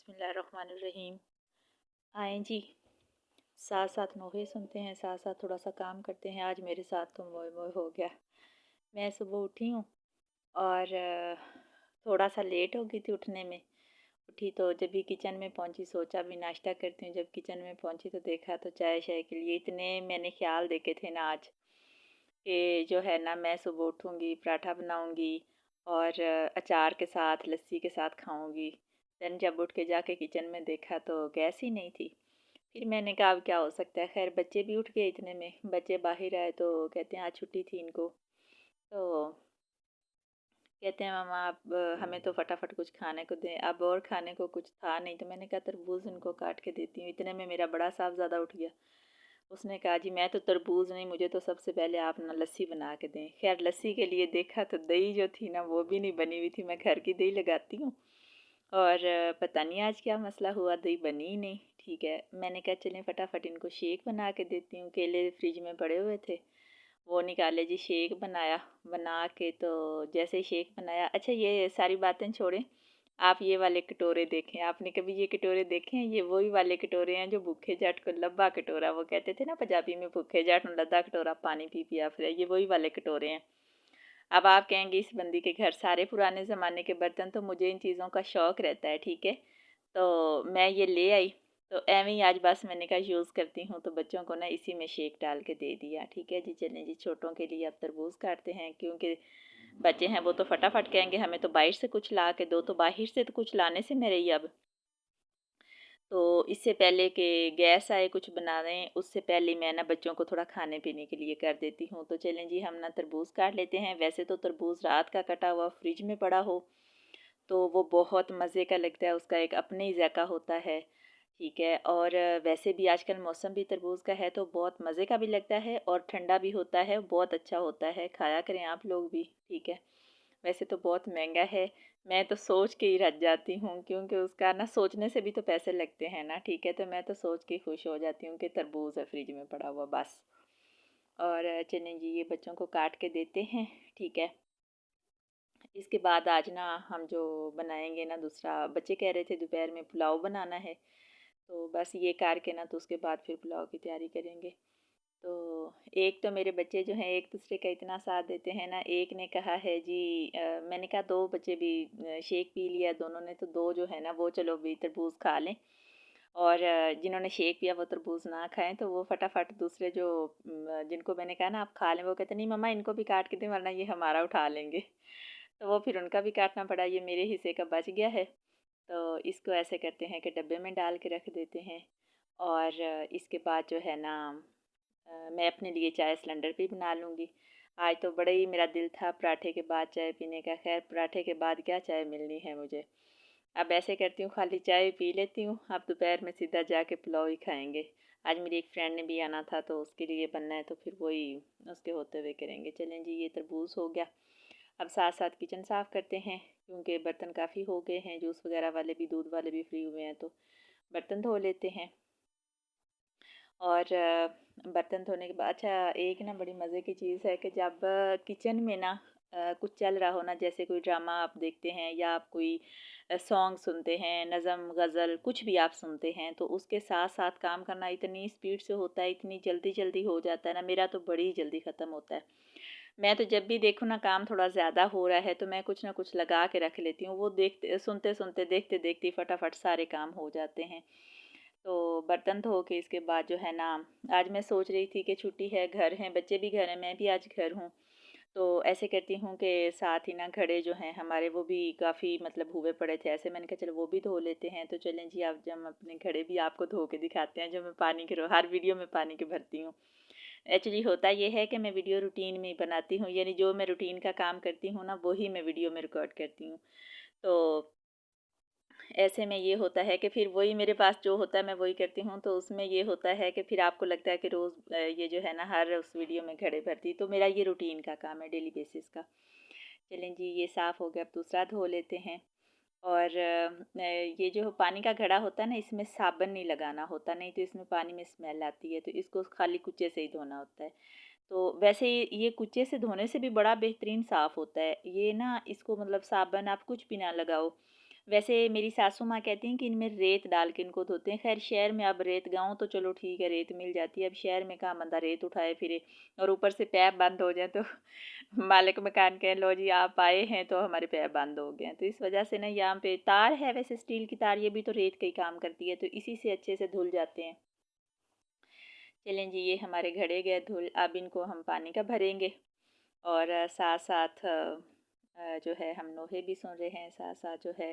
बिस्मिल्लाहिर्रहमानिर्रहीम। आएँ जी, साथ साथ नोहे सुनते हैं, साथ साथ थोड़ा सा काम करते हैं। आज मेरे साथ तो मोए मोए हो गया। मैं सुबह उठी हूँ और थोड़ा सा लेट हो गई थी उठने में। उठी तो जब भी किचन में पहुँची सोचा भी नाश्ता करती हूँ। जब किचन में पहुँची तो देखा तो चाय शाय के लिए इतने मैंने ख्याल देखे थे ना आज कि जो है ना मैं सुबह उठूँगी, पराठा बनाऊँगी और अचार के साथ लस्सी के साथ खाऊँगी। देन जब उठ के जाके किचन में देखा तो गैस ही नहीं थी। फिर मैंने कहा अब क्या हो सकता है। खैर बच्चे भी उठ गए इतने में। बच्चे बाहर आए तो कहते हैं आज छुट्टी थी इनको। तो कहते हैं मामा आप हमें तो फटाफट कुछ खाने को दें। अब और खाने को कुछ था नहीं तो मैंने कहा तरबूज इनको काट के देती हूँ। इतने में मेरा बड़ा साहबज़ादा उठ गया। उसने कहा जी मैं तो तरबूज नहीं, मुझे तो सबसे पहले आप ना लस्सी बना के दें। खैर लस्सी के लिए देखा तो दही जो थी ना वो भी नहीं बनी हुई थी। मैं घर की दही लगाती हूँ और पता नहीं आज क्या मसला हुआ, दही बनी ही नहीं। ठीक है, मैंने कहा चलें फटाफट इनको शेक बना के देती हूँ। केले फ्रिज में पड़े हुए थे, वो निकाले जी, शेक बनाया। बना के तो जैसे ही शेक बनाया, अच्छा ये सारी बातें छोड़ें, आप ये वाले कटोरे देखें। आपने कभी ये कटोरे देखे हैं? ये वही वाले कटोरे हैं जो भूखे जाट को लब्बा कटोरा वो कहते थे ना पंजाबी में, भूखे जाट ਨੂੰ लद्दा कटोरा पानी पी पिया फिर। ये वही वाले कटोरे हैं। अब आप कहेंगे इस बंदी के घर सारे पुराने ज़माने के बर्तन, तो मुझे इन चीज़ों का शौक़ रहता है। ठीक है, तो मैं ये ले आई तो एवें ही आज बस मैंने कहा यूज़ करती हूँ तो बच्चों को ना इसी में शेक डाल के दे दिया। ठीक है जी, चलें जी छोटों के लिए अब तरबूज काटते हैं क्योंकि बच्चे हैं वो तो फटाफट कहेंगे हमें तो बाहर से कुछ ला के दो। तो बाहर से तो कुछ लाने से मैं रही अब। तो इससे पहले कि गैस आए कुछ बना दें उससे पहले मैं ना बच्चों को थोड़ा खाने पीने के लिए कर देती हूँ। तो चलें जी हम ना तरबूज काट लेते हैं। वैसे तो तरबूज रात का कटा हुआ फ्रिज में पड़ा हो तो वो बहुत मज़े का लगता है, उसका एक अपने ही ज़ायक़ा होता है। ठीक है, और वैसे भी आजकल मौसम भी तरबूज का है तो बहुत मज़े का भी लगता है और ठंडा भी होता है, बहुत अच्छा होता है। खाया करें आप लोग भी। ठीक है, वैसे तो बहुत महंगा है। मैं तो सोच के ही रह जाती हूँ क्योंकि उसका ना सोचने से भी तो पैसे लगते हैं ना। ठीक है, तो मैं तो सोच के खुश हो जाती हूँ कि तरबूज है फ्रिज में पड़ा हुआ बस। और चलें जी ये बच्चों को काट के देते हैं। ठीक है, इसके बाद आज ना हम जो बनाएंगे ना दूसरा, बच्चे कह रहे थे दोपहर में पुलाव बनाना है तो बस ये करके ना तो उसके बाद फिर पुलाव की तैयारी करेंगे। तो एक तो मेरे बच्चे जो हैं एक दूसरे का इतना साथ देते हैं ना। एक ने कहा है जी मैंने कहा दो बच्चे भी शेक पी लिया दोनों ने, तो दो जो है ना वो चलो भी तरबूज खा लें और जिन्होंने शेक पिया वो तरबूज ना खाएं तो वो फटाफट दूसरे जो जिनको मैंने कहा ना आप खा लें, वो कहते नहीं मम्मा इनको भी काट के दें वरना ये हमारा उठा लेंगे। तो वो फिर उनका भी काटना पड़ा, ये मेरे हिस्से का बच गया है। तो इसको ऐसे करते हैं कि डब्बे में डाल के रख देते हैं और इसके बाद जो है ना मैं अपने लिए चाय सिलेंडर पे बना लूँगी। आज तो बड़ा ही मेरा दिल था पराठे के बाद चाय पीने का। खैर पराठे के बाद क्या चाय मिलनी है मुझे। अब ऐसे करती हूँ खाली चाय पी लेती हूँ। अब दोपहर में सीधा जाके पुलाव ही खाएँगे। आज मेरी एक फ्रेंड ने भी आना था तो उसके लिए बनना है तो फिर वही उसके होते हुए करेंगे। चलें जी ये तरबूज हो गया। अब साथ साथ किचन साफ़ करते हैं क्योंकि बर्तन काफ़ी हो गए हैं। जूस वगैरह वाले भी, दूध वाले भी फ्री हुए हैं तो बर्तन धो लेते हैं। और बर्तन धोने के बाद अच्छा एक ना बड़ी मज़े की चीज़ है कि जब किचन में ना कुछ चल रहा हो ना, जैसे कोई ड्रामा आप देखते हैं या आप कोई सॉन्ग सुनते हैं, नज़म गज़ल कुछ भी आप सुनते हैं तो उसके साथ साथ काम करना इतनी स्पीड से होता है, इतनी जल्दी जल्दी हो जाता है ना। मेरा तो बड़ी जल्दी ख़त्म होता है। मैं तो जब भी देखूँ ना काम थोड़ा ज़्यादा हो रहा है तो मैं कुछ ना कुछ लगा के रख लेती हूँ। वो देखते सुनते सुनते देखते देखते फटाफट सारे काम हो जाते हैं। तो बर्तन धो के इसके बाद जो है ना आज मैं सोच रही थी कि छुट्टी है, घर हैं, बच्चे भी घर हैं, मैं भी आज घर हूँ। तो ऐसे करती हूँ कि साथ ही ना घड़े जो हैं हमारे वो भी काफ़ी मतलब हुए पड़े थे। ऐसे मैंने कहा चलो वो भी धो लेते हैं। तो चलें जी आज हम अपने घड़े भी आपको धो के दिखाते हैं जो मैं पानी के हर वीडियो में पानी के भरती हूँ। एक्चुअली होता ये है कि मैं वीडियो रूटीन में ही बनाती हूँ, यानी जो मैं रूटीन का काम करती हूँ ना वही मैं वीडियो में रिकॉर्ड करती हूँ। तो ऐसे में ये होता है कि फिर वही मेरे पास जो होता है मैं वही करती हूँ। तो उसमें ये होता है कि फिर आपको लगता है कि रोज़ ये जो है ना हर उस वीडियो में घड़े भरती, तो मेरा ये रूटीन का काम है डेली बेसिस का। चलें जी ये साफ़ हो गया, अब दूसरा धो लेते हैं। और ये जो पानी का घड़ा होता है ना इसमें साबुन नहीं लगाना होता, नहीं तो इसमें पानी में स्मेल आती है, तो इसको खाली कुच्चे से ही धोना होता है। तो वैसे ये कुच्चे से धोने से भी बड़ा बेहतरीन साफ़ होता है ये ना। इसको मतलब साबुन आप कुछ भी ना लगाओ, वैसे मेरी सासू माँ कहती हैं कि इनमें रेत डाल के इनको धोते हैं। ख़ैर शहर में अब रेत, गाँव तो चलो ठीक है रेत मिल जाती है, अब शहर में कहाँ बंदा रेत उठाए फिरे और ऊपर से पैप बंद हो जाए तो मालिक मकान कहें लो जी आप आए हैं तो हमारे पैप बंद हो गए हैं। तो इस वजह से ना यहाँ पे तार है, वैसे स्टील की तार, ये भी तो रेत का ही काम करती है, तो इसी से अच्छे से धुल जाते हैं। चलें जी, ये हमारे घड़े गए धुल, अब इनको हम पानी का भरेंगे और साथ साथ जो है हम नोहे भी सुन रहे हैं, साथ साथ जो है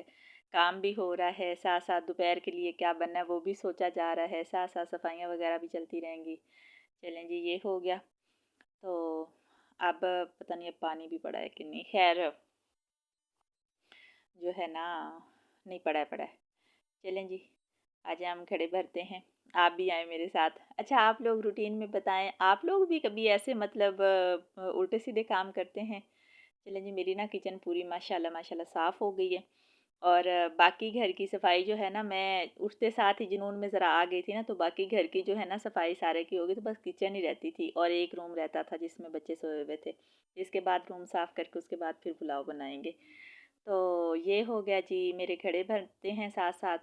काम भी हो रहा है, साथ साथ दोपहर के लिए क्या बनना है वो भी सोचा जा रहा है, साथ साथ सफाइयाँ वगैरह भी चलती रहेंगी। चलें जी, ये हो गया। तो अब पता नहीं अब पानी भी पड़ा है कि नहीं, खैर जो है ना नहीं पड़ा है। चलें जी, आज हम खड़े भरते हैं, आप भी आए मेरे साथ। अच्छा, आप लोग रूटीन में बताएं, आप लोग भी कभी ऐसे मतलब उल्टे सीधे काम करते हैं? चलें जी, मेरी ना किचन पूरी माशाल्लाह माशाल्लाह साफ़ हो गई है और बाकी घर की सफाई जो है ना, मैं उठते साथ ही जुनून में ज़रा आ गई थी ना, तो बाकी घर की जो है ना सफाई सारे की हो गई, तो बस किचन ही रहती थी और एक रूम रहता था जिसमें बच्चे सोए हुए थे। इसके बाद रूम साफ़ करके उसके बाद फिर पुलाव बनाएंगे। तो ये हो गया जी, मेरे घड़े भरते हैं साथ साथ।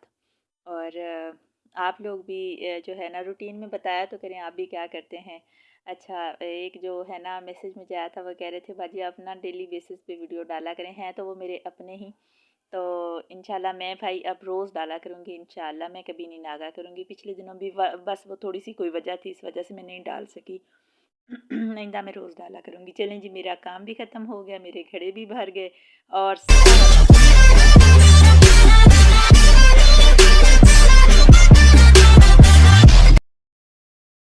और आप लोग भी जो है ना रूटीन में बताया तो करें, आप भी क्या करते हैं? अच्छा, एक जो है ना मैसेज मुझे आया था, वो कह रहे थे बाजी आप ना डेली बेसिस पे वीडियो डाला करें, हैं तो वो मेरे अपने ही। तो इंशाल्लाह मैं भाई अब रोज़ डाला करूँगी, इंशाल्लाह मैं कभी नहीं नागा करूँगी। पिछले दिनों भी बस वो थोड़ी सी कोई वजह थी, इस वजह से मैं नहीं डाल सकी। आइंदा मैं रोज़ डाला करूँगी। चलें जी, मेरा काम भी ख़त्म हो गया, मेरे घड़े भी भर गए और